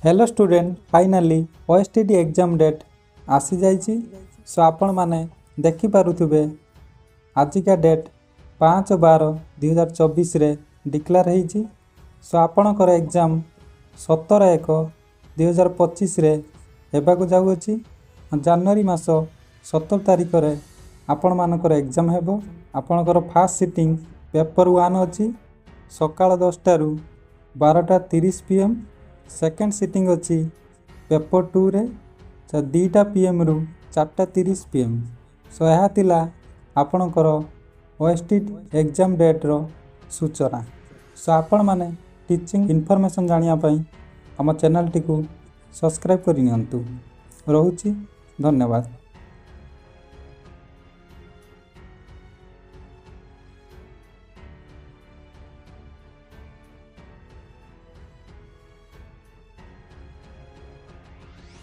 Hello student finally OSTT exam date आसी जाइए। सो आपण माने देखि पारुथिबे आजिका डेट 5/12/2024 रे डिक्लेयर होईची। सो आपणकर एग्जाम 17/1/2025 रे हेबाकु जाउअछि। जनवरी मास 17 तारिख रे आपण मानकर एग्जाम हेबो। आपणकर फास्ट सिटिंग पेपर 1 अछि सकाळ 10 रु 12:30 PM। सेकेंड सिटिंग अच्छी पेपर 2 रे 2 PM रु 4:30 PM। सो यह थिला आपणकर ओएसटीटी एग्जाम डेट रो सूचना। सो आपण माने टीचिंग इनफॉरमेशन जानिया पई हम चैनल टी को सब्सक्राइब करि नियंतु। रहुछि धन्यवाद।